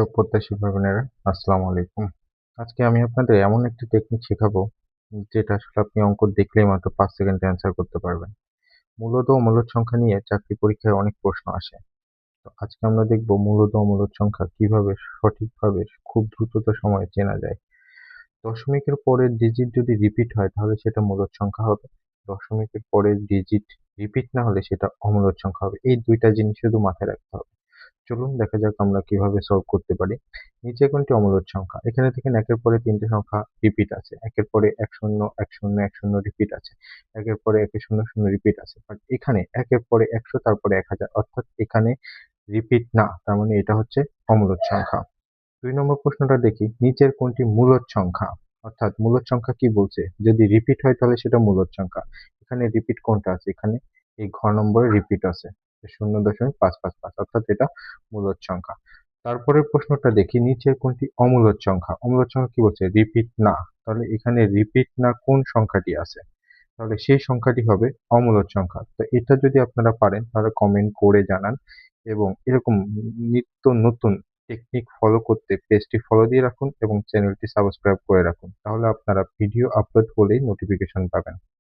দর্শক প্রত্যাশী ভাই বোনেরা, আসসালামু আলাইকুম। আজকে আমি আপনাদের এমন একটি টেকনিক শেখাবো, যেটা আসলে আপনি অঙ্ক দেখলেই মাত্র ৫ সেকেন্ডে অ্যান্সার করতে পারবেন। মূলদ ও মূলদ সংখ্যা নিয়ে চাকরি পরীক্ষায় অনেক প্রশ্ন আসে। তো আজকে আমরা দেখব মূলদ ও অমূলদ সংখ্যা কিভাবে সঠিকভাবে খুব দ্রুততম সময়ে চেনা যায়। দশমিকের পরের ডিজিট যদি রিপিট হয় তাহলে সেটা মূলদ সংখ্যা হবে। দশমিকের পরের ডিজিট রিপিট না হলে সেটা অমূলদ সংখ্যা হবে। এই ২ টা জিনিস শুধু মাথায় রাখতে হবে। চলুন দেখা যাক আমরা কিভাবে সলভ করতে পারি। নিচে কোনটি অমূলদ সংখ্যা? এখানে দেখেন একের পরে ৩ টে সংখ্যা রিপিট আছে। একের পরে ১-০, ১-০, ১-০ রিপিট আছে। একের পরে ১-০-০ রিপিট আছে। বাট এখানে একের পরে ১০০ তারপরে ১০০০ অর্থাৎ এখানে রিপিট না। তার মানে এটা হচ্ছে অমূলদ সংখ্যা। ২ নম্বর প্রশ্নটা দেখি, নিচের কোনটি মূলদ সংখ্যা? অর্থাৎ মূলদ সংখ্যা কি বলছে? যদি রিপিট হয় তাহলে সেটা মূলদ সংখ্যা। এখানে রিপিট কোনটা আছে? এখানে এই ঘ নম্বরে রিপিট আছে। ০.৫৫৫ অর্থাৎ এটা মূলদ সংখ্যা। তারপরের প্রশ্নটা দেখি, নিচের কোনটি অমূলদ সংখ্যা? অমূলদ সংখ্যা কি বলছে? রিপিট না। তাহলে এখানে রিপিট না কোন সংখ্যাটি আছে? তাহলে সেই সংখ্যাটি হবে অমূলদ সংখ্যা। তো এটা যদি আপনারা পারেন তাহলে কমেন্ট করে জানান এবং এরকম নিত্য নতুন টেকনিক ফলো করতে পেজটি ফলো দিয়ে রাখুন এবং চ্যানেলটি সাবস্ক্রাইব করে রাখুন। তাহলে আপনারা ভিডিও আপলোড হলেই নোটিফিকেশন পাবেন।